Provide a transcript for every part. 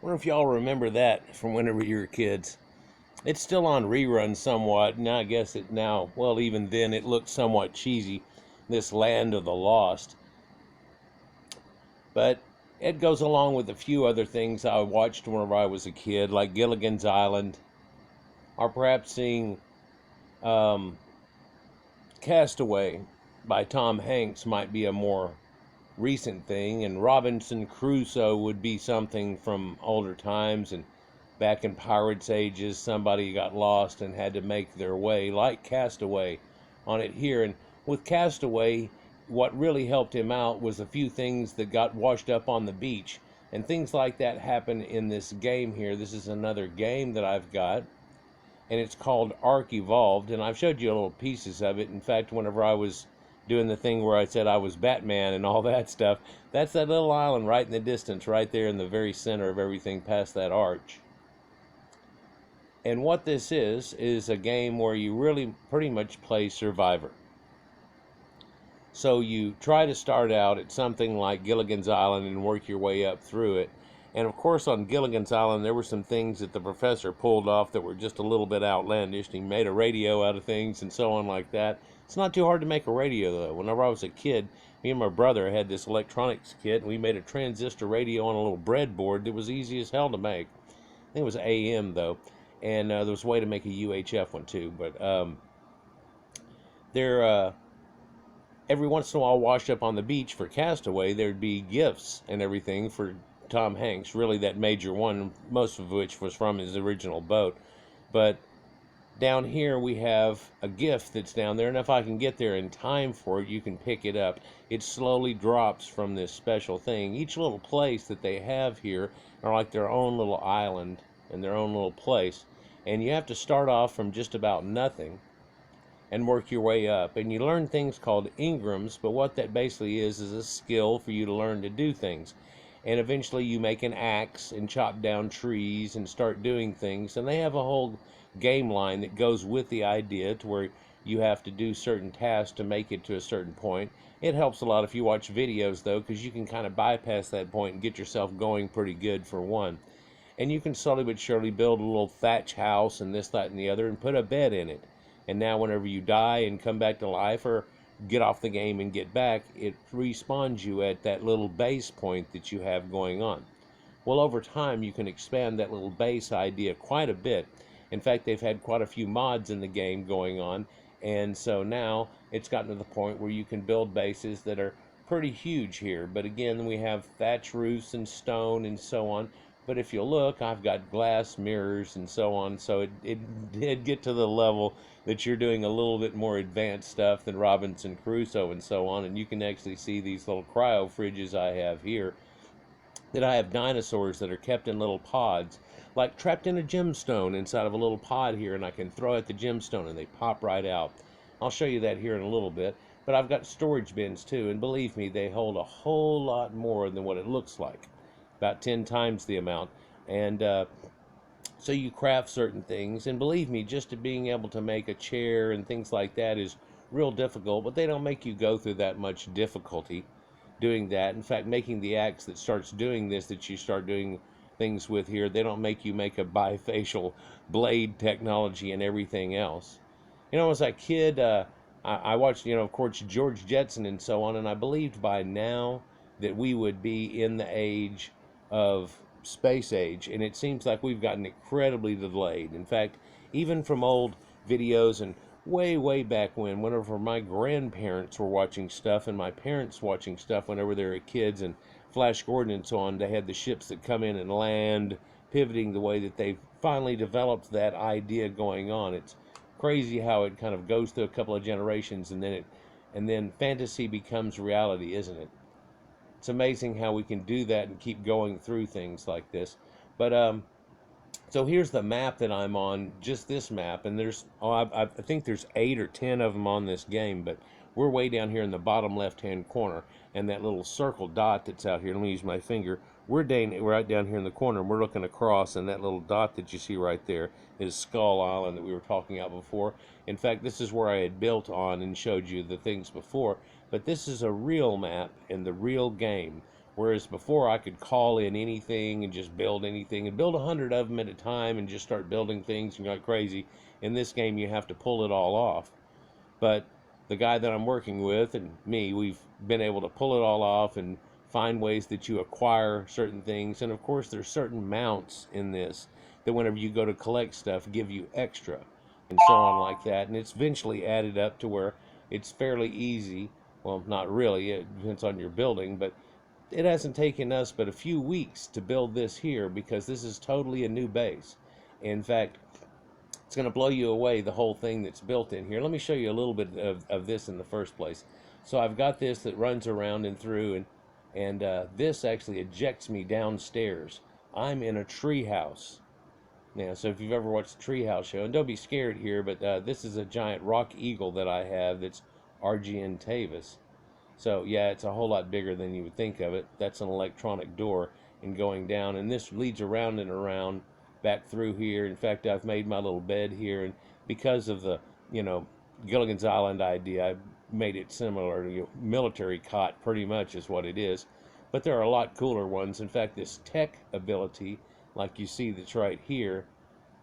wonder if y'all remember that from whenever you were kids. It's still on reruns somewhat, and I guess it now, well, even then it looked somewhat cheesy, this Land of the Lost. But it goes along with a few other things I watched whenever I was a kid, like Gilligan's Island, or perhaps seeing um, Castaway by Tom Hanks might be a more recent thing, and Robinson Crusoe would be something from older times, and back in Pirates ages somebody got lost and had to make their way, like Castaway, on it here. And with Castaway, what really helped him out was a few things that got washed up on the beach, and things like that happen in this game here. This is another game that I've got, and it's called Ark Evolved, and I've showed you little pieces of it. In fact, whenever I was doing the thing where I said I was Batman and all that stuff, that's that little island right in the distance, right there in the very center of everything past that arch. And what this is a game where you really pretty much play Survivor. So you try to start out at something like Gilligan's Island and work your way up through it. And of course on Gilligan's Island there were some things that the professor pulled off that were just a little bit outlandish. He made a radio out of things and so on like that. It's not too hard to make a radio though. Whenever I was a kid, me and my brother had this electronics kit, and we made a transistor radio on a little breadboard that was easy as hell to make. I think it was AM though. And there was a way to make a UHF one too. But every once in a while, washed up on the beach for Castaway, there'd be gifts and everything for Tom Hanks, really that major one, most of which was from his original boat. But down here we have a gift that's down there, and if I can get there in time for it, you can pick it up. It slowly drops from this special thing. Each little place that they have here are like their own little island and their own little place, and you have to start off from just about nothing and work your way up. And you learn things called engrams, but what that basically is a skill for you to learn to do things. And eventually you make an axe and chop down trees and start doing things. And they have a whole game line that goes with the idea to where you have to do certain tasks to make it to a certain point. It helps a lot if you watch videos though, because you can kind of bypass that point and get yourself going pretty good for one. And you can slowly but surely build a little thatch house and this, that, and the other and put a bed in it. And now whenever you die and come back to life or get off the game and get back, it respawns you at that little base point that you have going on. Well, over time you can expand that little base idea quite a bit. In fact, they've had quite a few mods in the game going on, and so now it's gotten to the point where you can build bases that are pretty huge here. But again, we have thatch roofs and stone and so on. But if you look, I've got glass mirrors and so on, so it did get to the level that you're doing a little bit more advanced stuff than Robinson Crusoe and so on. And you can actually see these little cryo fridges I have here, that I have dinosaurs that are kept in little pods, like trapped in a gemstone inside of a little pod here, and I can throw at the gemstone and they pop right out. I'll show you that here in a little bit. But I've got storage bins too, and believe me, they hold a whole lot more than what it looks like. About 10 times the amount. And so you craft certain things, and believe me, just being able to make a chair and things like that is real difficult, but they don't make you go through that much difficulty doing that. In fact, making the axe that starts doing this, that you start doing things with here, they don't make you make a bifacial blade technology and everything else. You know, as a kid, I watched, of course, George Jetson and so on, and I believed by now that we would be in the age of space age, and it seems like we've gotten incredibly delayed. In fact, even from old videos and way back whenever my grandparents were watching stuff and my parents watching stuff whenever they were kids, and Flash Gordon and so on, they had the ships that come in and land, pivoting the way that they finally developed that idea going on. It's crazy how it kind of goes through a couple of generations, and then fantasy becomes reality, isn't it? It's amazing how we can do that and keep going through things like this. But so here's the map that I'm on, just this map, and there's I think there's 8 or 10 of them on this game, but we're way down here in the bottom left-hand corner, and that little circle dot that's out here, let me use my finger, we're right down here in the corner, and we're looking across, and that little dot that you see right there is Skull Island that we were talking about before. In fact, this is where I had built on and showed you the things before. But this is a real map in the real game Whereas before I could call in anything and just build anything and build 100 of them at a time and just start building things and go crazy. In this game, you have to pull it all off. But the guy that I'm working with and me, we've been able to pull it all off and find ways that you acquire certain things. And of course, there's certain mounts in this that whenever you go to collect stuff, give you extra and so on like that. And it's eventually added up to where it's fairly easy. Well, not really, it depends on your building, but it hasn't taken us but a few weeks to build this here because this is totally a new base. In fact, it's going to blow you away, the whole thing that's built in here. Let me show you a little bit of this in the first place. So I've got this that runs around and through, and this actually ejects me downstairs. I'm in a tree house. Now, so if you've ever watched the Treehouse show, and don't be scared here, but this is a giant rock eagle that I have that's Argentine Tavis. So yeah, it's a whole lot bigger than you would think of it. That's an electronic door and going down, and this leads around and around back through here. In fact, I've made my little bed here, and because of the, Gilligan's Island idea, I made it similar to military cot, pretty much is what it is. But there are a lot cooler ones. In fact, this tech ability, like you see that's right here,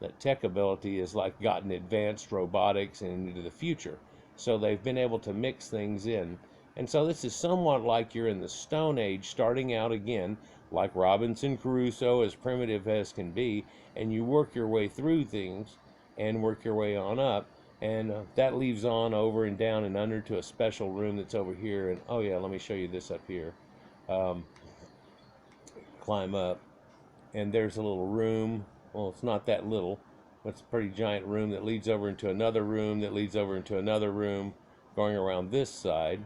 that tech ability is like gotten advanced robotics and into the future. So they've been able to mix things in. And so this is somewhat like you're in the Stone Age starting out again, like Robinson Caruso, as primitive as can be, and you work your way through things and work your way on up. And that leaves on over and down and under to a special room that's over here. And oh yeah, let me show you this up here. Climb up, and there's a little room. Well, it's not that little, but it's a pretty giant room that leads over into another room that leads over into another room, going around this side.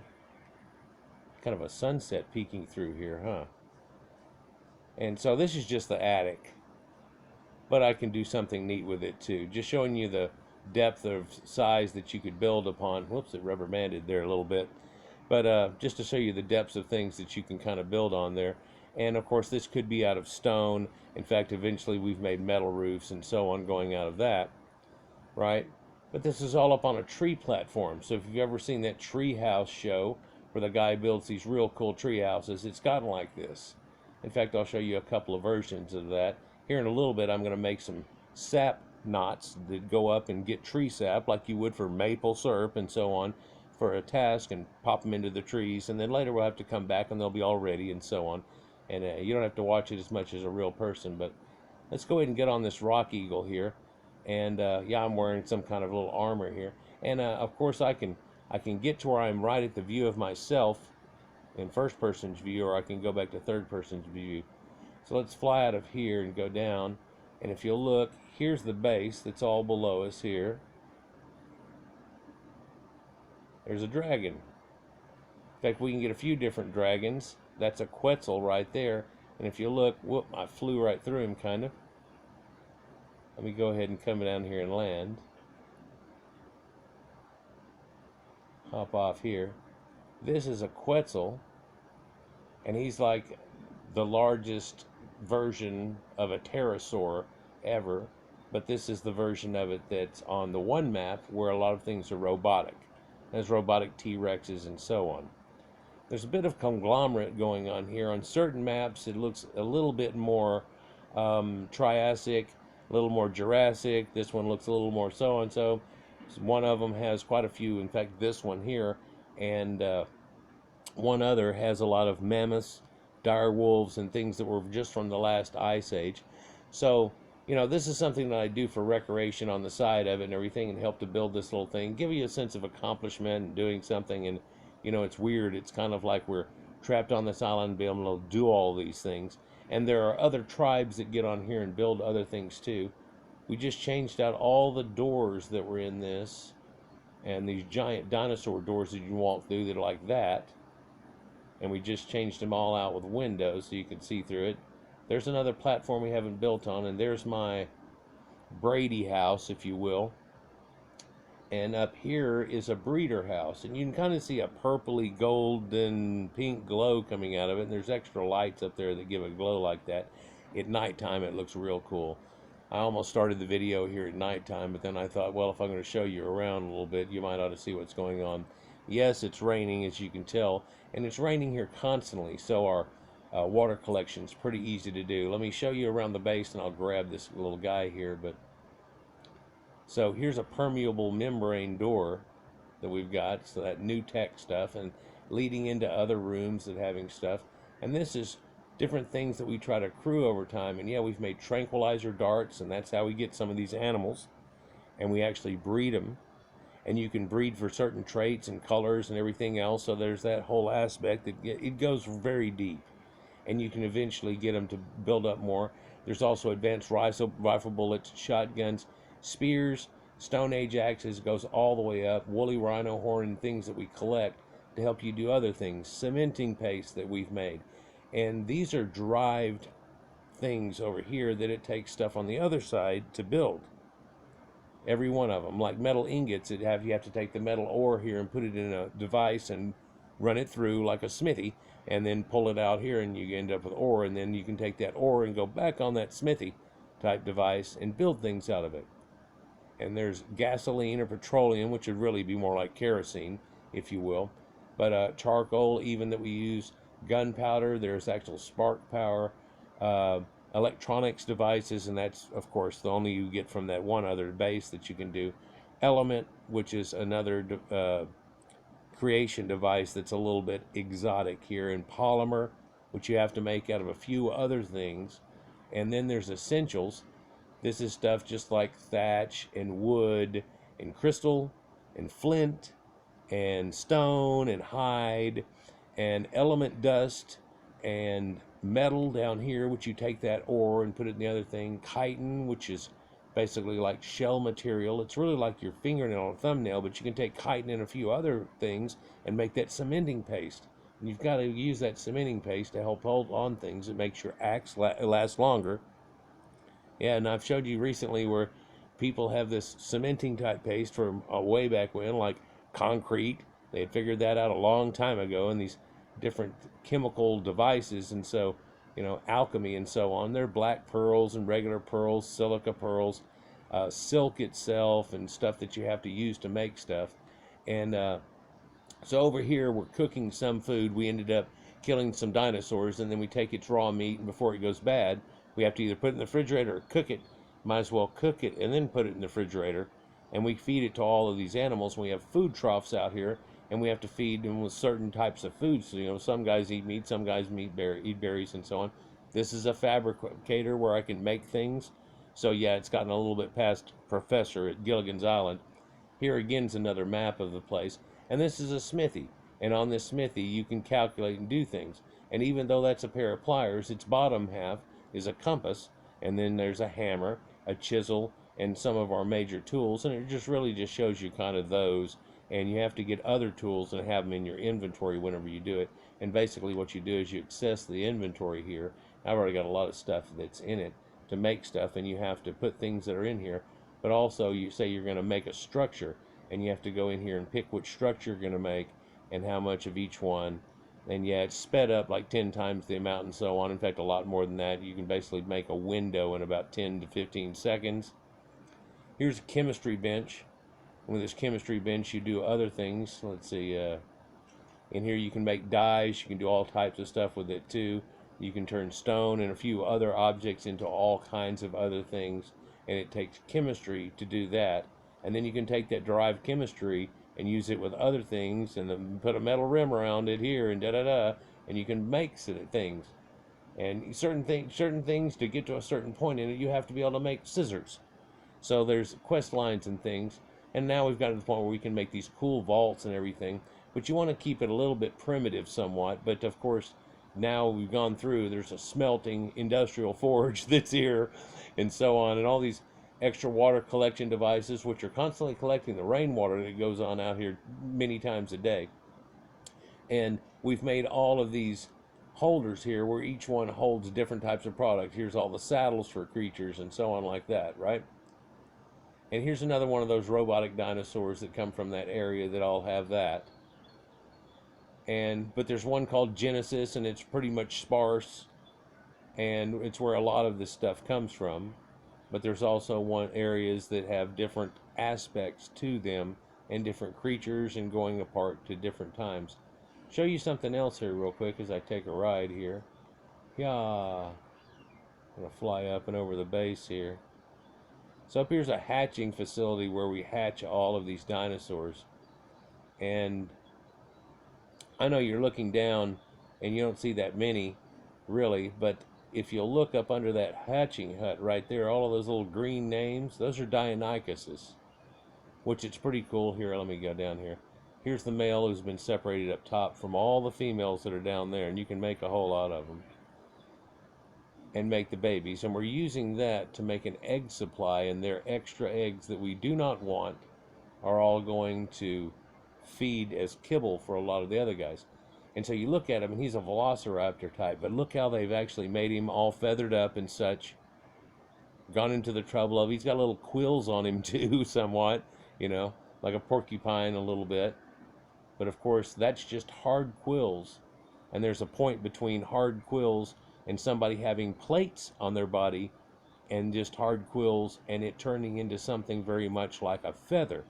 Kind of a sunset peeking through here, huh? And so this is just the attic, but I can do something neat with it too. Just showing you the depth of size that you could build upon. Whoops, it rubber banded there a little bit. But just to show you the depths of things that you can kind of build on there. And of course, this could be out of stone. In fact, eventually we've made metal roofs and so on going out of that, right? But this is all up on a tree platform. So if you've ever seen that tree house show where the guy builds these real cool tree houses, it's gotten like this. In fact, I'll show you a couple of versions of that. Here in a little bit, I'm going to make some sap knots that go up and get tree sap like you would for maple syrup and so on for a task, and pop them into the trees. And then later we'll have to come back and they'll be all ready and so on. And you don't have to watch it as much as a real person. But let's go ahead and get on this rock eagle here. And yeah, I'm wearing some kind of little armor here. And of course I can get to where I'm right at the view of myself in first person's view, or I can go back to third person's view. So let's fly out of here and go down. And if you'll look, here's the base that's all below us here. There's a dragon. In fact, we can get a few different dragons. That's a Quetzal right there. And if you look, whoop, I flew right through him, kind of. Let me go ahead and come down here and land. Hop off here. This is a Quetzal, and he's like the largest version of a pterosaur ever, but this is the version of it that's on the one map where a lot of things are robotic. There's robotic T-Rexes and so on. There's a bit of conglomerate going on here. On certain maps it looks a little bit more Triassic, a little more Jurassic. This one looks a little more so-and-so. One of them has quite a few, in fact this one here, and one other has a lot of mammoths, dire wolves, and things that were just from the last ice age. So, this is something that I do for recreation on the side of it and everything, and help to build this little thing, give you a sense of accomplishment and doing something. And it's weird. It's kind of like we're trapped on this island and be able to do all these things. And there are other tribes that get on here and build other things too. We just changed out all the doors that were in this, and these giant dinosaur doors that you walk through that are like that. And we just changed them all out with windows so you can see through it. There's another platform we haven't built on, and there's my Brady house, if you will. And up here is a breeder house, and you can kind of see a purpley golden pink glow coming out of it, and there's extra lights up there that give a glow like that. At nighttime it looks real cool. I almost started the video here at nighttime, but then I thought, well, if I'm going to show you around a little bit, you might ought to see what's going on. Yes, it's raining, as you can tell, and it's raining here constantly, so our water collection is pretty easy to do. Let me show you around the base, and I'll grab this little guy here. But so here's a permeable membrane door that we've got, so that new tech stuff, and leading into other rooms that having stuff. And this is different things that we try to accrue over time. And yeah, we've made tranquilizer darts, and that's how we get some of these animals. And we actually breed them. And you can breed for certain traits and colors and everything else. So there's that whole aspect that it goes very deep. And you can eventually get them to build up more. There's also advanced rifle bullets, shotguns, spears, Stone Age axes, goes all the way up, woolly rhino horn, and things that we collect to help you do other things, cementing paste that we've made. And these are derived things over here that it takes stuff on the other side to build. Every one of them, like metal ingots, you have to take the metal ore here and put it in a device and run it through like a smithy, and then pull it out here, and you end up with ore, and then you can take that ore and go back on that smithy type device and build things out of it. And there's gasoline or petroleum, which would really be more like kerosene, if you will. But charcoal, even that we use, gunpowder, there's actual spark power, electronics devices, and that's, of course, the only you get from that one other base that you can do. Element, which is another creation device that's a little bit exotic here, and polymer, which you have to make out of a few other things. And then there's essentials. This is stuff just like thatch and wood and crystal and flint and stone and hide and element dust and metal down here, which you take that ore and put it in the other thing. Chitin, which is basically like shell material. It's really like your fingernail or thumbnail, but you can take chitin and a few other things and make that cementing paste. And you've got to use that cementing paste to help hold on things. It makes your axe last longer. Yeah, and I've showed you recently where people have this cementing type paste from way back when, like concrete. They had figured that out a long time ago, and these different chemical devices, and so, alchemy and so on. They're black pearls and regular pearls, silica pearls, silk itself, and stuff that you have to use to make stuff. And so over here, we're cooking some food. We ended up killing some dinosaurs, and then we take its raw meat, and before it goes bad, we have to either put it in the refrigerator or cook it. Might as well cook it and then put it in the refrigerator. And we feed it to all of these animals. We have food troughs out here, and we have to feed them with certain types of foods. So, some guys eat meat, some guys eat berries, and so on. This is a fabricator where I can make things. So, yeah, it's gotten a little bit past Professor at Gilligans Island. Here again is another map of the place. And this is a smithy. And on this smithy, you can calculate and do things. And even though that's a pair of pliers, its bottom half is a compass, and then there's a hammer, a chisel, and some of our major tools, and it just shows you kind of those. And you have to get other tools and have them in your inventory whenever you do it. And basically what you do is you access the inventory here. I've already got a lot of stuff that's in it to make stuff, and you have to put things that are in here. But also, you say you're going to make a structure, and you have to go in here and pick which structure you're going to make and how much of each one. And yeah, it's sped up like 10 times the amount and so on. In fact, a lot more than that. You can basically make a window in about 10 to 15 seconds. Here's a chemistry bench. With this chemistry bench, you do other things. Let's see. In here, you can make dyes. You can do all types of stuff with it, too. You can turn stone and a few other objects into all kinds of other things. And it takes chemistry to do that. And then you can take that derived chemistry and use it with other things, and then put a metal rim around it here, and and you can make things. And certain things to get to a certain point in it, you have to be able to make scissors. So there's quest lines and things, and now we've got to the point where we can make these cool vaults and everything. But you want to keep it a little bit primitive somewhat. But of course, now we've gone through. There's a smelting industrial forge that's here, and so on, and all these extra water collection devices, which are constantly collecting the rainwater that goes on out here many times a day. And we've made all of these holders here where each one holds different types of product. Here's all the saddles for creatures and so on like that, right? And here's another one of those robotic dinosaurs that come from that area that all have that. But there's one called Genesis, and it's pretty much sparse, and it's where a lot of this stuff comes from. But there's also areas that have different aspects to them and different creatures and going apart to different times. Show you something else here real quick as I take a ride here. Yeah, I'm gonna fly up and over the base here. So up here's a hatching facility where we hatch all of these dinosaurs. And I know you're looking down and you don't see that many, really, but if you'll look up under that hatching hut right there, all of those little green names, those are Dionychuses, which it's pretty cool. Here, let me go down here. Here's the male who's been separated up top from all the females that are down there, and you can make a whole lot of them and make the babies. And we're using that to make an egg supply, and their extra eggs that we do not want are all going to feed as kibble for a lot of the other guys. And so you look at him, and he's a velociraptor type, but look how they've actually made him all feathered up and such, gone into the trouble of, he's got little quills on him too, somewhat, like a porcupine a little bit. But of course, that's just hard quills. And there's a point between hard quills and somebody having plates on their body and just hard quills and it turning into something very much like a feather.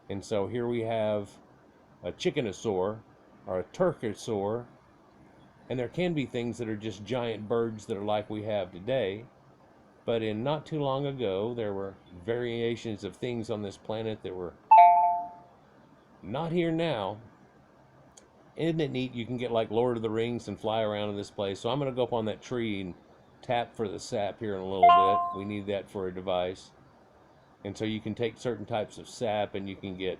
And so here we have a chickenosaur or a turcosaur, and there can be things that are just giant birds that are like we have today. But in not too long ago, there were variations of things on this planet that were not here now. Isn't it neat? You can get like Lord of the Rings and fly around in this place. So I'm going to go up on that tree and tap for the sap here in a little bit. We need that for a device. And so you can take certain types of sap and you can get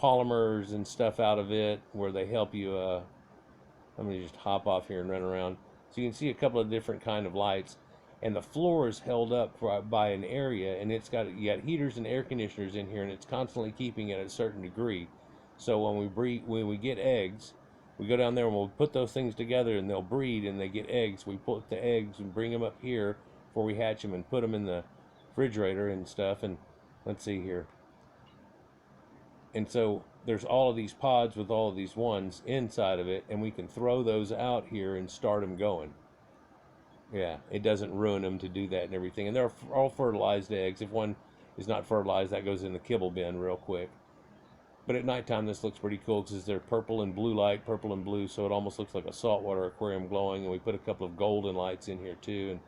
polymers and stuff out of it where they help you. Let me just hop off here and run around. So you can see a couple of different kind of lights. And the floor is held up by an area, and you got heaters and air conditioners in here, and it's constantly keeping it at a certain degree. So when we get eggs, we go down there and we'll put those things together, and they'll breed, and they get eggs. We put the eggs and bring them up here before we hatch them and put them in the refrigerator and stuff. And let's see here. And so there's all of these pods with all of these ones inside of it, and we can throw those out here and start them going. Yeah, it doesn't ruin them to do that and everything. And they're all fertilized eggs. If one is not fertilized, that goes in the kibble bin real quick. But at nighttime, this looks pretty cool because they're purple and blue light, purple and blue, so it almost looks like a saltwater aquarium glowing. And we put a couple of golden lights in here too, and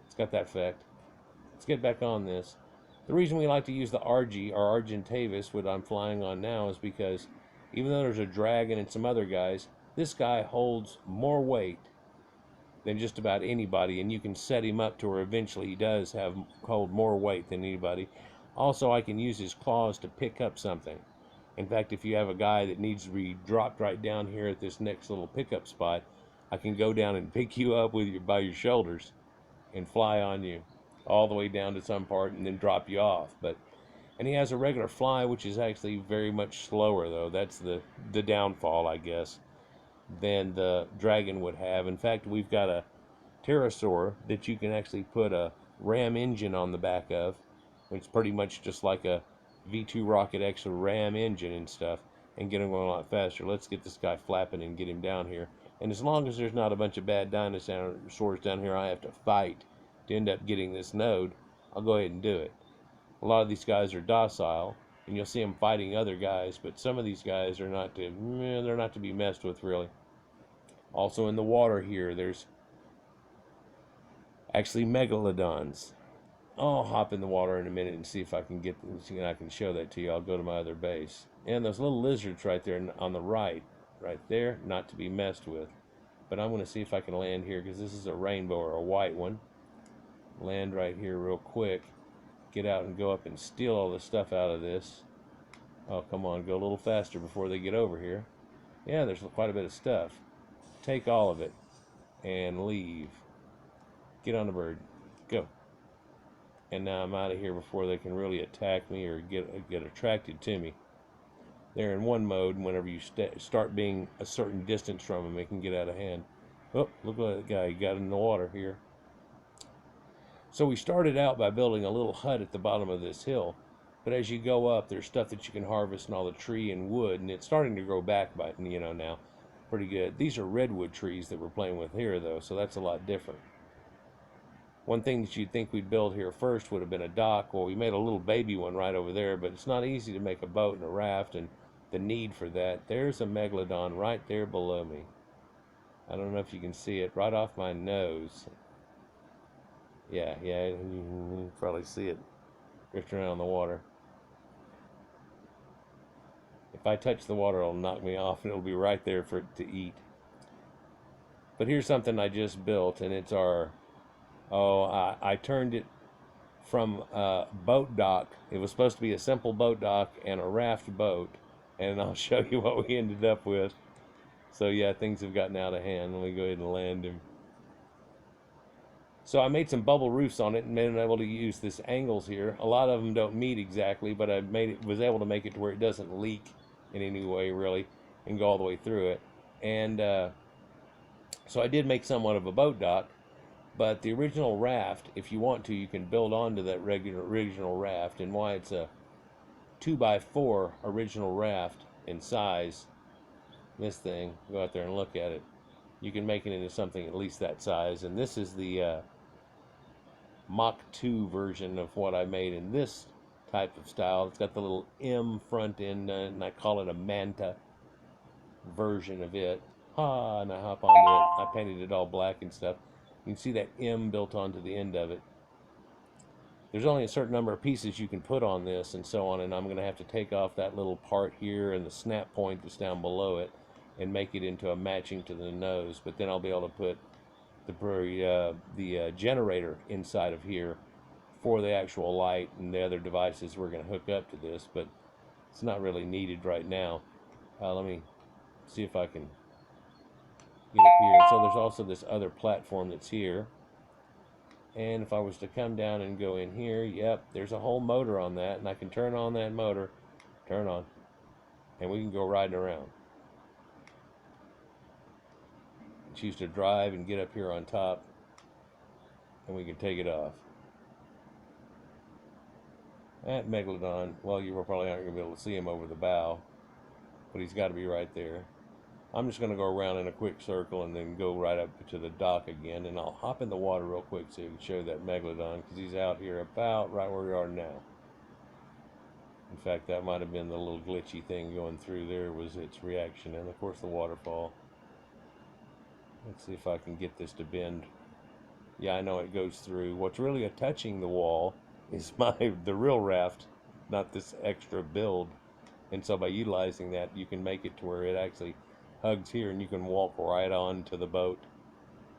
it's got that effect. Let's get back on this. The reason we like to use the Argy, or Argentavis, what I'm flying on now, is because even though there's a dragon and some other guys, this guy holds more weight than just about anybody, and you can set him up to where eventually he does hold more weight than anybody. Also, I can use his claws to pick up something. In fact, if you have a guy that needs to be dropped right down here at this next little pickup spot, I can go down and pick you up by your shoulders and fly on you all the way down to some part and then drop you off. And he has a regular fly, which is actually very much slower, though. That's the downfall, I guess, than the dragon would have. In fact, we've got a pterosaur that you can actually put a ram engine on the back of. It's pretty much just like a V2 rocket extra ram engine and stuff, and get him going a lot faster. Let's get this guy flapping and get him down here. And as long as there's not a bunch of bad dinosaurs down here I have to fight to end up getting this node, I'll go ahead and do it. A lot of these guys are docile, and you'll see them fighting other guys, but some of these guys are they're not to be messed with, really. Also in the water here, there's actually megalodons. I'll hop in the water in a minute and see if I can I can show that to you. I'll go to my other base. And those little lizards right there on the right there, not to be messed with. But I'm going to see if I can land here, because this is a rainbow or a white one. Land right here real quick. Get out and go up and steal all the stuff out of this. Oh, come on, go a little faster before they get over here. Yeah, there's quite a bit of stuff. Take all of it and leave. Get on the bird. Go. And now I'm out of here before they can really attack me or get attracted to me. They're in one mode, and whenever you start being a certain distance from them, it can get out of hand. Oh, look at that guy. He got in the water here. So we started out by building a little hut at the bottom of this hill. But as you go up, there's stuff that you can harvest and all the tree and wood, and it's starting to grow back now. Pretty good. These are redwood trees that we're playing with here, though, so that's a lot different. One thing that you'd think we'd build here first would have been a dock. Well, we made a little baby one right over there, but it's not easy to make a boat and a raft, and the need for that. There's a megalodon right there below me. I don't know if you can see it right off my nose. Yeah, you can probably see it drifting around the water. If I touch the water, it'll knock me off, and it'll be right there for it to eat. But here's something I just built, and it's our, I turned it from a boat dock. It was supposed to be a simple boat dock and a raft boat, and I'll show you what we ended up with. So yeah, things have gotten out of hand. Let me go ahead and land him. So I made some bubble roofs on it and been able to use this angles here. A lot of them don't meet exactly, but I was able to make it to where it doesn't leak in any way really, and go all the way through it. And so I did make somewhat of a boat dock, but the original raft, if you want to, you can build onto that original raft. And why it's a 2x4 original raft in size, this thing, go out there and look at it, you can make it into something at least that size. And this is the Mach 2 version of what I made in this type of style. It's got the little M front end, and I call it a Manta version of it. And I hop onto it. I painted it all black and stuff. You can see that M built onto the end of it. There's only a certain number of pieces you can put on this and so on, and I'm going to have to take off that little part here and the snap point that's down below it and make it into a matching to the nose. But then I'll be able to put the generator inside of here for the actual light and the other devices we're going to hook up to this, but it's not really needed right now. Let me see if I can get up here. So there's also this other platform that's here, and if I was to come down and go in here, yep, there's a whole motor on that, and I can turn on that motor, turn on, and we can go riding around. Choose to drive and get up here on top, and we can take it off. That Megalodon, well, you probably aren't going to be able to see him over the bow, but he's got to be right there. I'm just going to go around in a quick circle and then go right up to the dock again, and I'll hop in the water real quick so you can show that Megalodon, because he's out here about right where we are now. In fact, that might have been the little glitchy thing going through there was its reaction, and of course the waterfall. Let's see if I can get this to bend. Yeah, I know it goes through. What's really touching the wall is the real raft, not this extra build. And so by utilizing that, you can make it to where it actually hugs here and you can walk right on to the boat.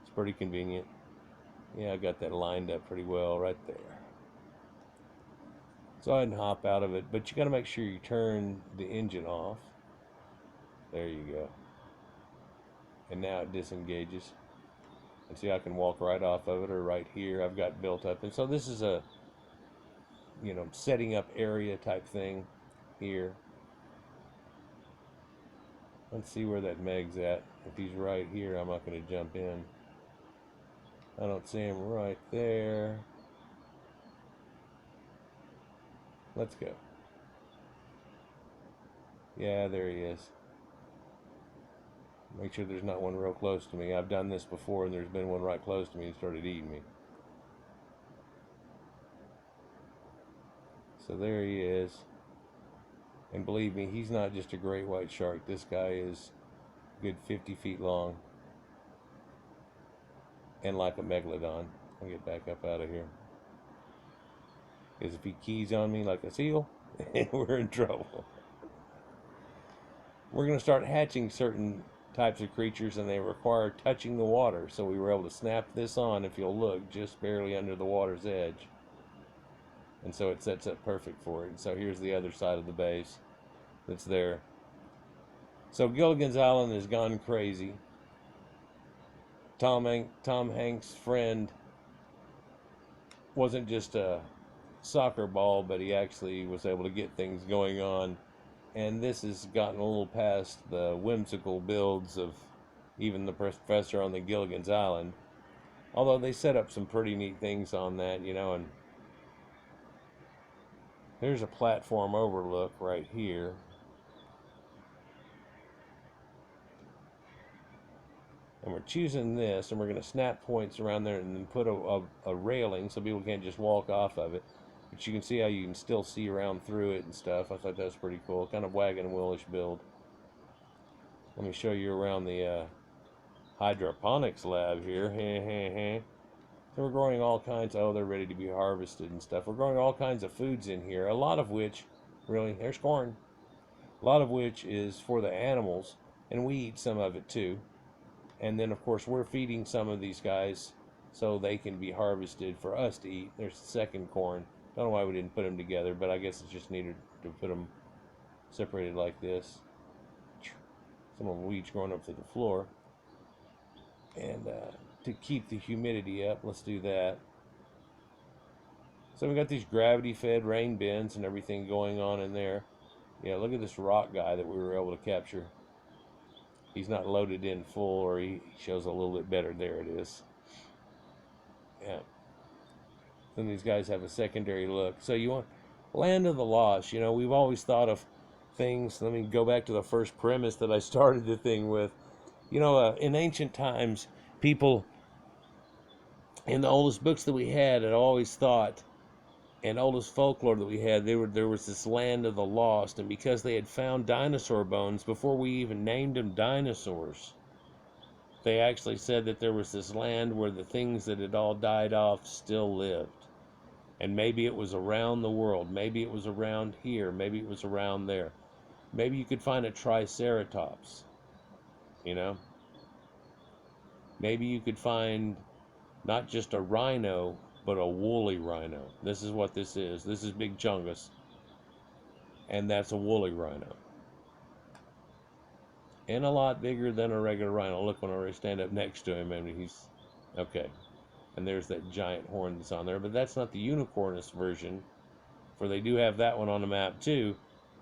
It's pretty convenient. Yeah, I got that lined up pretty well right there. So I can hop out of it, but you got to make sure you turn the engine off. There you go. And now it disengages. And see, I can walk right off of it, or right here I've got built up. And so this is a, setting up area type thing here. Let's see where that Meg's at. If he's right here, I'm not going to jump in. I don't see him right there. Let's go. Yeah, there he is. Make sure there's not one real close to me. I've done this before and there's been one right close to me and started eating me. So there he is. And believe me, he's not just a great white shark. This guy is a good 50 feet long. And like a megalodon. I'll get back up out of here. Because if he keys on me like a seal, we're in trouble. We're going to start hatching certain types of creatures, and they require touching the water. So we were able to snap this on, if you'll look, just barely under the water's edge. And so it sets up perfect for it. So here's the other side of the base that's there. So Gilligans Island has gone crazy. Tom Hanks' friend wasn't just a soccer ball, but he actually was able to get things going on. And this has gotten a little past the whimsical builds of even the professor on the Gilligans Island. Although they set up some pretty neat things on that, and there's a platform overlook right here. And we're choosing this, and we're going to snap points around there and then put a railing so people can't just walk off of it. But you can see how you can still see around through it and stuff. I thought that was pretty cool. Kind of wagon and wheelish build. Let me show you around the hydroponics lab here. So we're growing all kinds. Oh, they're ready to be harvested and stuff. We're growing all kinds of foods in here. A lot of which, really, there's corn. A lot of which is for the animals, and we eat some of it too. And then, of course, we're feeding some of these guys so they can be harvested for us to eat. There's the second corn. Don't know why we didn't put them together, but I guess it's just needed to put them separated like this. Some of the weeds growing up to the floor. And to keep the humidity up, let's do that. So we got these gravity-fed rain bins and everything going on in there. Yeah, look at this rock guy that we were able to capture. He's not loaded in full, or he shows a little bit better. There it is. Yeah. Then these guys have a secondary look. So you want Land of the Lost. You know, we've always thought of things. Let me go back to the first premise that I started the thing with. You know, in ancient times, people in the oldest books that we had always thought, and oldest folklore that we had, there was this land of the lost, and because they had found dinosaur bones before we even named them dinosaurs, they actually said that there was this land where the things that had all died off still lived. And maybe it was around the world, maybe it was around here, maybe it was around there. Maybe you could find a triceratops, you know? Maybe you could find not just a rhino, but a woolly rhino. This is what this is. This is Big Chungus, and that's a woolly rhino. And a lot bigger than a regular rhino. Look, when I stand up next to him, and he's okay. And there's that giant horn that's on there, but that's not the unicornist version, for they do have that one on the map too.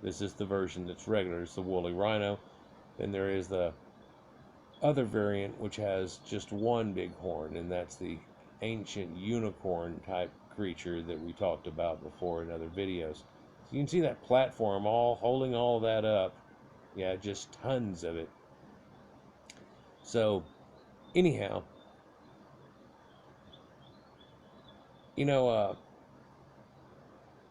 This is the version that's regular. It's the woolly rhino. Then there is the other variant, which has just one big horn, and that's the ancient unicorn type creature that we talked about before in other videos. So you can see that platform all holding all that up. Yeah, just tons of it. So anyhow, you know,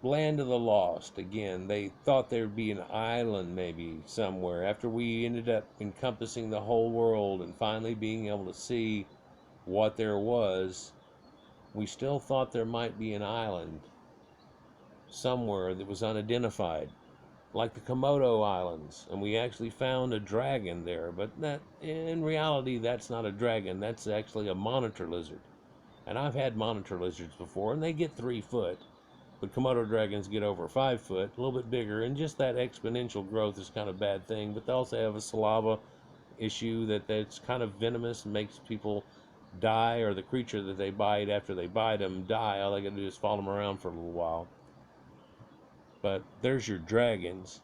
Land of the Lost, again, they thought there'd be an island maybe somewhere. After we ended up encompassing the whole world and finally being able to see what there was, we still thought there might be an island somewhere that was unidentified, like the Komodo Islands, and we actually found a dragon there, but that, in reality, that's not a dragon. That's actually a monitor lizard. And I've had monitor lizards before, and they get 3 foot. But Komodo dragons get over 5 foot, a little bit bigger, and just that exponential growth is kind of a bad thing. But they also have a saliva issue that's kind of venomous and makes people die, or the creature that they bite, after they bite them, die. All they got to do is follow them around for a little while. But there's your dragons.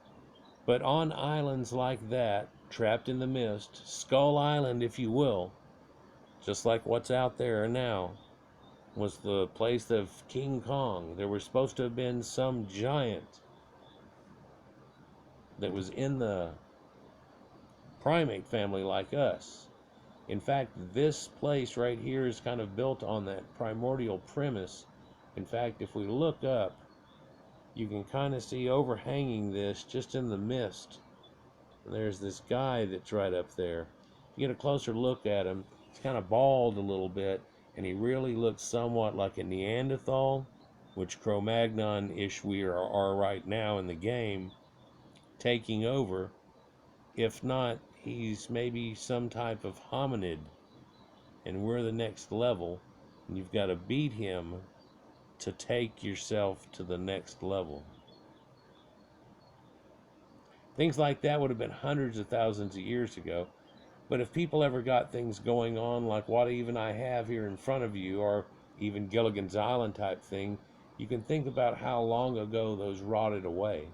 But on islands like that, trapped in the mist, Skull Island, if you will, just like what's out there now, was the place of King Kong. There was supposed to have been some giant that was in the primate family like us. In fact, this place right here is kind of built on that primordial premise. In fact, if we look up, you can kind of see overhanging this just in the mist. There's this guy that's right up there. If you get a closer look at him, he's kind of bald a little bit, and he really looks somewhat like a Neanderthal, which Cro-Magnon-ish we are right now in the game, taking over. If not, he's maybe some type of hominid, and we're the next level, and you've got to beat him to take yourself to the next level. Things like that would have been hundreds of thousands of years ago. But if people ever got things going on like what even I have here in front of you, or even Gilligan's Island type thing, you can think about how long ago those rotted away.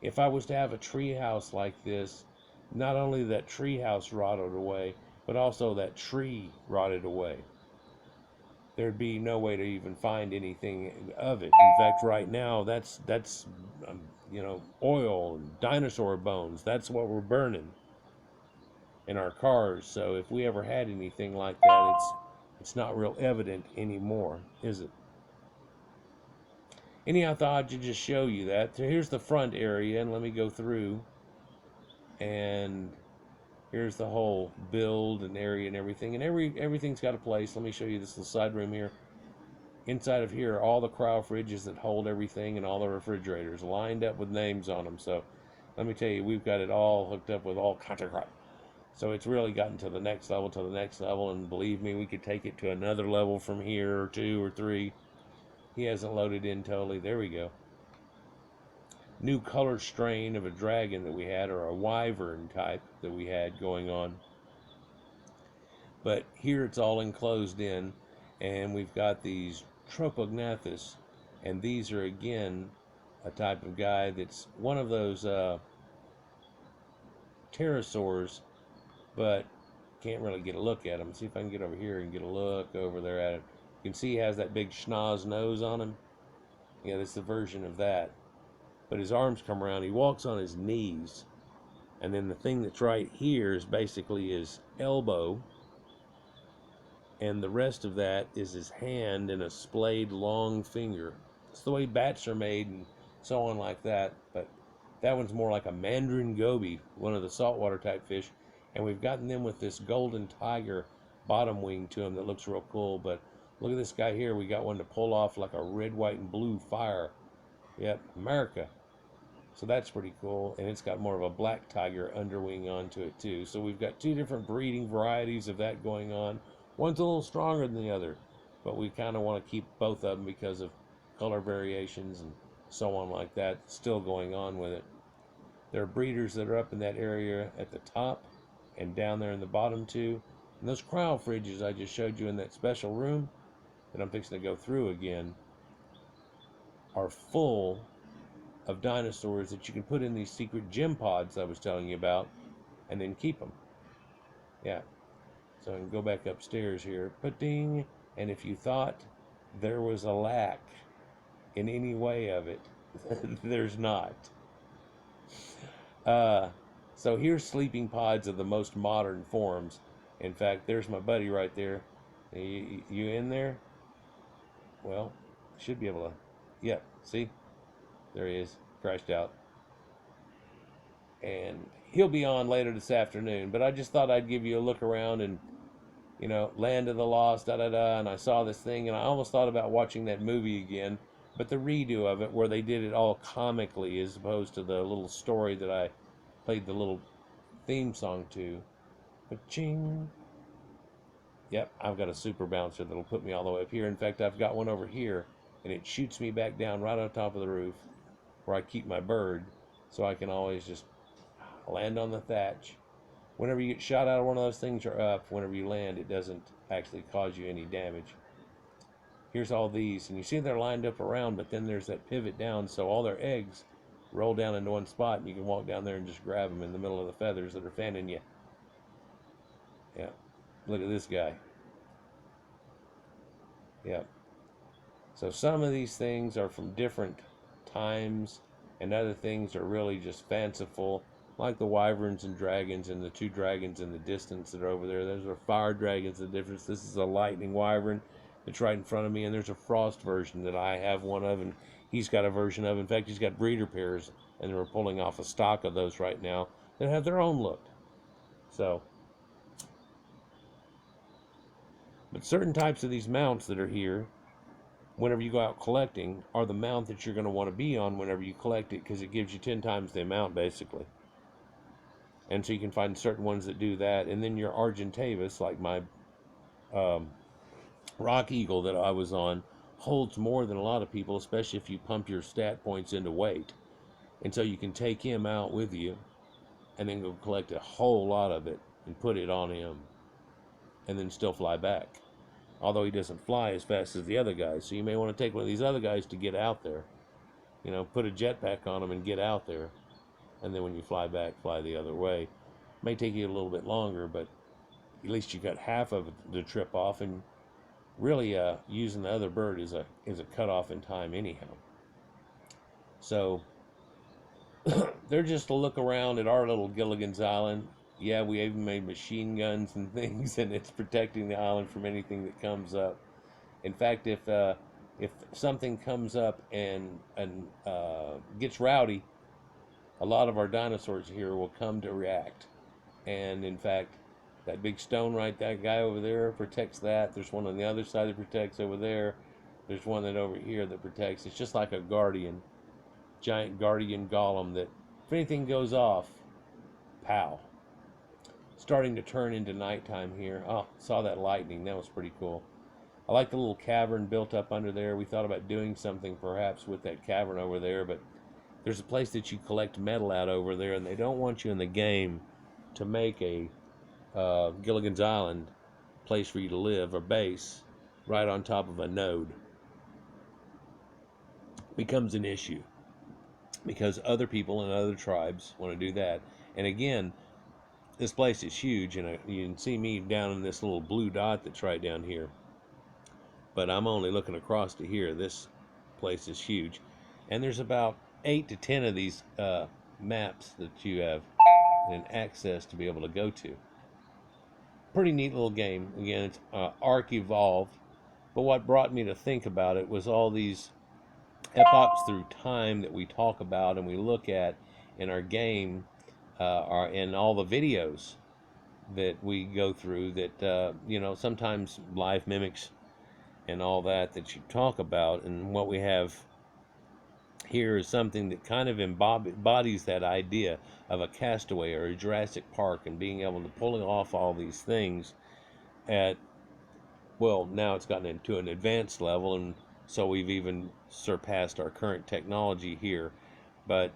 If I was to have a treehouse like this, not only that treehouse rotted away, but also that tree rotted away. There'd be no way to even find anything of it. In fact, right now, that's oil and dinosaur bones. That's what we're burning in our cars. So if we ever had anything like that, it's not real evident anymore, is it? Anyhow, I thought I'd just show you that. So here's the front area, and let me go through and Here's the whole build and area and everything. And everything's got a place. Let me show you this little side room here. Inside of here are all the cryo fridges that hold everything and all the refrigerators lined up with names on them. So let me tell you, we've got it all hooked up with all kinds of crap. So it's really gotten to the next level, and believe me, we could take it to another level from here, or 2 or 3. He hasn't loaded in totally. There we go. New color strain of a dragon that we had, or a wyvern type that we had going on. But here it's all enclosed in, and we've got these Tropognathus, and these are again a type of guy that's one of those pterosaurs, but can't really get a look at him. See if I can get over here and get a look over there at him. You can see he has that big schnoz nose on him. Yeah, that's the version of that. But his arms come around. He walks on his knees. And then the thing that's right here is basically his elbow. And the rest of that is his hand and a splayed long finger. It's the way bats are made and so on like that. But that one's more like a mandarin goby, one of the saltwater type fish. And we've gotten them with this golden tiger bottom wing to him that looks real cool. But look at this guy here. We got one to pull off like a red, white, and blue fire. Yep, America. So that's pretty cool. And it's got more of a black tiger underwing onto it too. So we've got 2 different breeding varieties of that going on. One's a little stronger than the other, but we kind of want to keep both of them because of color variations and so on like that still going on with it. There are breeders that are up in that area at the top and down there in the bottom too. And those cryo fridges I just showed you in that special room that I'm fixing to go through again are full of dinosaurs that you can put in these secret gem pods I was telling you about and then keep them. Yeah. So I can go back upstairs here. Ding. And if you thought there was a lack in any way of it, there's not. So here's sleeping pods of the most modern forms. In fact, there's my buddy right there. You in there? Well, should be able to. Yep, see? There he is, crashed out. And he'll be on later this afternoon. But I just thought I'd give you a look around and, you know, Land of the Lost, da-da-da. And I saw this thing, and I almost thought about watching that movie again. But the redo of it, where they did it all comically as opposed to the little story that I played the little theme song to. Ka-ching. Yep, I've got a super bouncer that'll put me all the way up here. In fact, I've got one over here, and it shoots me back down right on top of the roof where I keep my bird, so I can always just land on the thatch. Whenever you get shot out of one of those things or up, whenever you land, it doesn't actually cause you any damage. Here's all these, and you see they're lined up around, but then there's that pivot down, so all their eggs roll down into one spot, and you can walk down there and just grab them in the middle of the feathers that are fanning you. Yeah, look at this guy. Yeah. So some of these things are from different times, and other things are really just fanciful, like the wyverns and dragons, and the 2 dragons in the distance that are over there. Those are fire dragons. The difference, this is a lightning wyvern that's right in front of me, and there's a frost version that I have one of, and he's got a version of. In fact, he's got breeder pairs, and we're pulling off a stock of those right now that have their own look. So, but certain types of these mounts that are here, whenever you go out collecting, are the mount that you're going to want to be on whenever you collect it, because it gives you 10 times the amount basically. And so you can find certain ones that do that. And then your Argentavis, like my Rock Eagle that I was on, holds more than a lot of people, especially if you pump your stat points into weight. And so you can take him out with you and then go collect a whole lot of it and put it on him and then still fly back. Although he doesn't fly as fast as the other guys. So you may want to take one of these other guys to get out there. You know, put a jetpack on him and get out there. And then when you fly back, fly the other way. It may take you a little bit longer, but at least you got half of the trip off. And really using the other bird is a cutoff in time anyhow. So they're just to look around at our little Gilligans Island. Yeah, we even made machine guns and things, and it's protecting the island from anything that comes up. In fact, if something comes up and gets rowdy, a lot of our dinosaurs here will come to react. And in fact, that big stone right, that guy over there protects that. There's one on the other side that protects over there. There's one that over here that protects. It's just like a guardian, giant guardian golem that if anything goes off, pow. Starting to turn into nighttime here. Oh, saw that lightning. That was pretty cool. I like the little cavern built up under there. We thought about doing something perhaps with that cavern over there, but there's a place that you collect metal out over there, and they don't want you in the game to make a Gilligan's Island place for you to live or base right on top of a node. Becomes an issue because other people and other tribes want to do that. And again, this place is huge, and you can see me down in this little blue dot that's right down here. But I'm only looking across to here. This place is huge. And there's about 8 to 10 of these maps that you have and access to be able to go to. Pretty neat little game. Again, it's Arc Evolved. But what brought me to think about it was all these epochs through time that we talk about and we look at in our game, are in all the videos that we go through that, sometimes life mimics and all that you talk about. And what we have here is something that kind of embodies that idea of a Castaway or a Jurassic Park and being able to pull off all these things at, well, now it's gotten into an advanced level, and so we've even surpassed our current technology here. But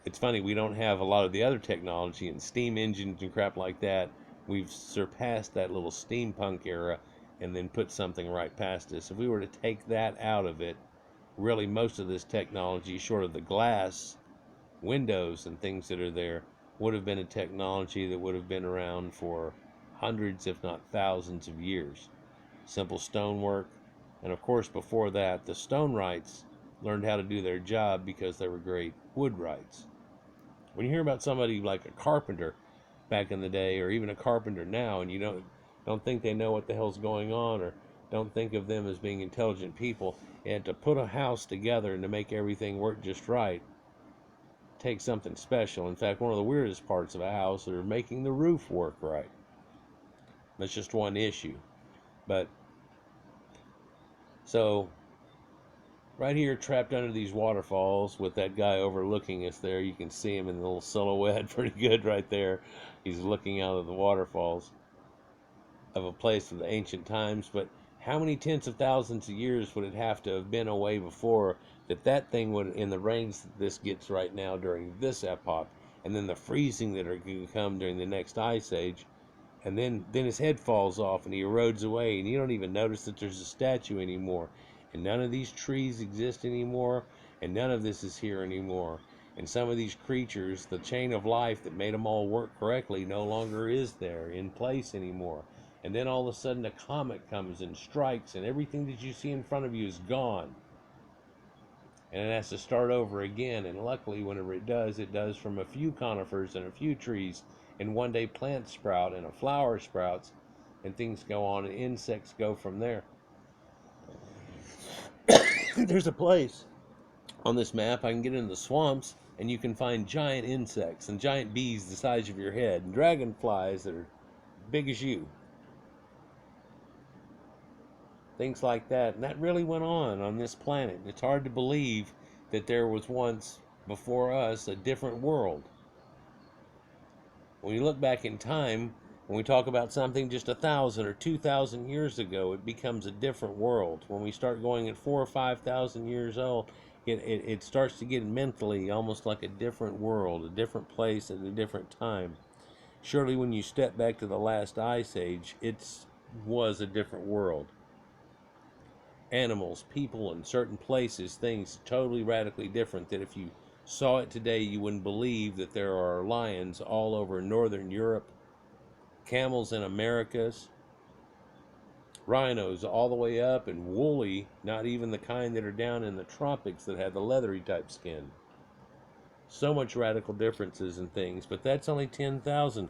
it's funny, we don't have a lot of the other technology and steam engines and crap like that. We've surpassed that little steampunk era and then put something right past us. If we were to take that out of it, really most of this technology, short of the glass windows and things that are there, would have been a technology that would have been around for hundreds, if not thousands of years. Simple stonework. And of course, before that, the stone wrights learned how to do their job because they were great wood wrights. When you hear about somebody like a carpenter back in the day, or even a carpenter now, and you don't think they know what the hell's going on, or don't think of them as being intelligent people, and to put a house together and to make everything work just right takes something special. In fact, one of the weirdest parts of a house are making the roof work right. That's just one issue. But so right here, trapped under these waterfalls with that guy overlooking us there, you can see him in the little silhouette pretty good right there. He's looking out of the waterfalls of a place of the ancient times. But how many tens of thousands of years would it have to have been away before that thing would, in the rains that this gets right now during this epoch, and then the freezing that are going to come during the next ice age, and then his head falls off and he erodes away, and you don't even notice that there's a statue anymore, and none of these trees exist anymore, and none of this is here anymore. And some of these creatures, the chain of life that made them all work correctly, no longer is there in place anymore. And then all of a sudden a comet comes and strikes, and everything that you see in front of you is gone. And it has to start over again. And luckily, whenever it does from a few conifers and a few trees. And one day plants sprout and a flower sprouts, and things go on, and insects go from there. There's a place on this map I can get in the swamps, and you can find giant insects and giant bees the size of your head, and dragonflies that are big as you. Things like that. And that really went on this planet. It's hard to believe that there was once, before us, a different world. When you look back in time, when we talk about something just 1,000 or 2,000 years ago, it becomes a different world. When we start going at 4,000 or 5,000 years old, it starts to get mentally almost like a different world, a different place at a different time. Surely when you step back to the last ice age, it was a different world. Animals, people, and certain places, things totally radically different, that if you saw it today, you wouldn't believe that there are lions all over northern Europe, camels in Americas, rhinos all the way up, and woolly, not even the kind that are down in the tropics that have the leathery type skin. So much radical differences in things, but that's only 10,000.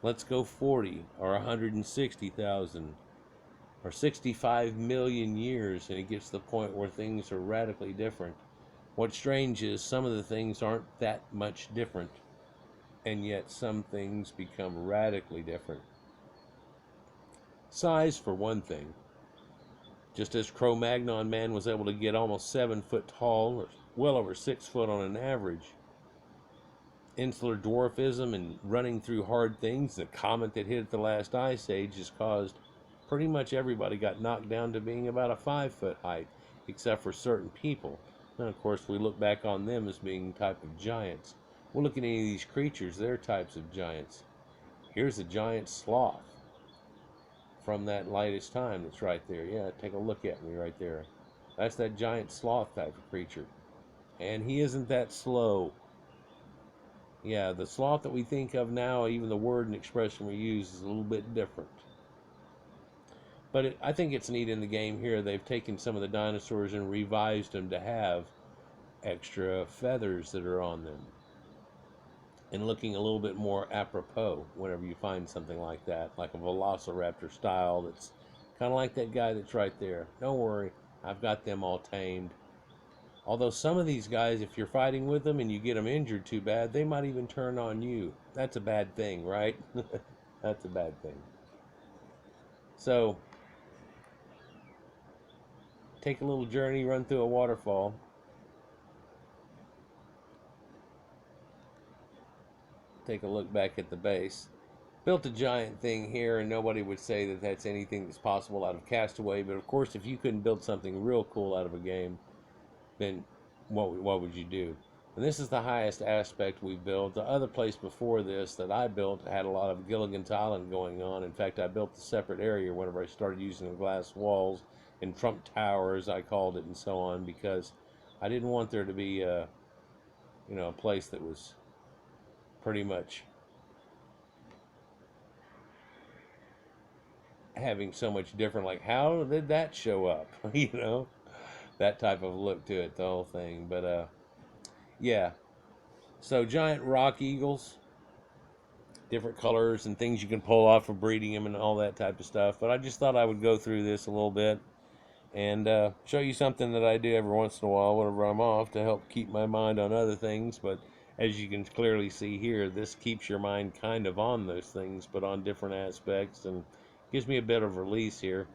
Let's go 40 or 160,000 or 65 million years, and it gets to the point where things are radically different. What's strange is some of the things aren't that much different. and yet some things become radically different. Size, for one thing. Just as Cro-Magnon man was able to get almost 7 foot tall, or well over 6 foot on an average, insular dwarfism and running through hard things, the comet that hit the last ice age has caused pretty much everybody got knocked down to being about a 5 foot height, except for certain people. And of course, we look back on them as being type of giants. We'll look at any of these creatures, they're types of giants. Here's a giant sloth from that lightest time that's right there. Yeah, take a look at me right there. That's that giant sloth type of creature. And he isn't that slow. Yeah, the sloth that we think of now, even the word and expression we use is a little bit different. But I think it's neat in the game here. They've taken some of the dinosaurs and revised them to have extra feathers that are on them. And looking a little bit more apropos whenever you find something like that, like a velociraptor style that's kind of like that guy that's right there. Don't worry, I've got them all tamed. Although some of these guys, if you're fighting with them and you get them injured too bad, they might even turn on you. That's a bad thing, right? That's a bad thing. So, take a little journey, run through a waterfall. Take a look back at the base. Built a giant thing here, and nobody would say that that's anything that's possible out of Castaway. But of course, if you couldn't build something real cool out of a game, then what would you do? And this is the highest aspect we built. The other place before this that I built had a lot of Gilligans Island going on. In fact, I built a separate area whenever I started using the glass walls and Trump Towers, I called it, and so on, because I didn't want there to be a place that was pretty much having so much different, like, how did that show up? That type of look to it, the whole thing. But yeah, so giant rock eagles, different colors and things you can pull off for breeding them and all that type of stuff. But I just thought I would go through this a little bit and show you something that I do every once in a while whenever I'm off to help keep my mind on other things. But as you can clearly see here, this keeps your mind kind of on those things, but on different aspects, and gives me a bit of release here.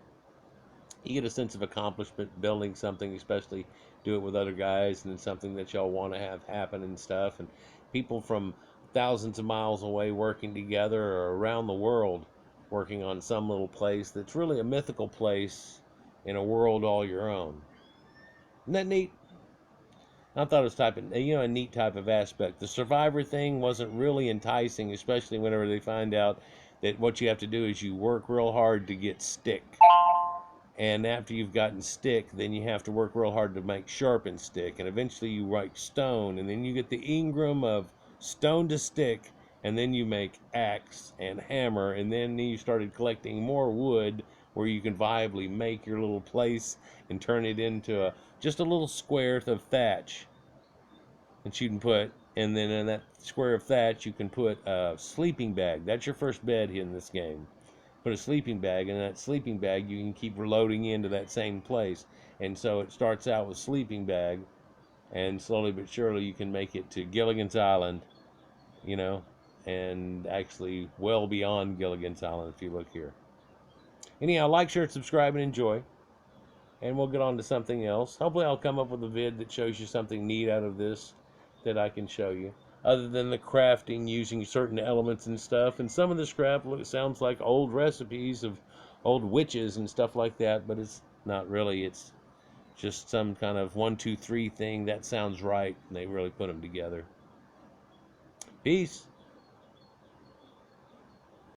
You get a sense of accomplishment building something, especially do it with other guys, and it's something that y'all want to have happen and stuff. And people from thousands of miles away working together, or around the world working on some little place that's really a mythical place in a world all your own. Isn't that neat? I thought it was a neat type of aspect. The survivor thing wasn't really enticing, especially whenever they find out that what you have to do is you work real hard to get stick. And after you've gotten stick, then you have to work real hard to make sharpened stick. And eventually you write stone, and then you get the engram of stone to stick, and then you make axe and hammer, and then you started collecting more wood where you can viably make your little place and turn it into just a little square of thatch. And you can put, and then in that square of thatch you can put a sleeping bag. That's your first bed in this game. Put a sleeping bag, and in that sleeping bag you can keep reloading into that same place. And so it starts out with sleeping bag, and slowly but surely you can make it to Gilligan's Island, and actually well beyond Gilligan's Island if you look here. Anyhow, like, share, subscribe, and enjoy. And we'll get on to something else. Hopefully I'll come up with a vid that shows you something neat out of this that I can show you, other than the crafting using certain elements and stuff. And some of this crap sounds like old recipes of old witches and stuff like that, but it's not really. It's just some kind of 1, 2, 3 thing that sounds right, and they really put them together. Peace.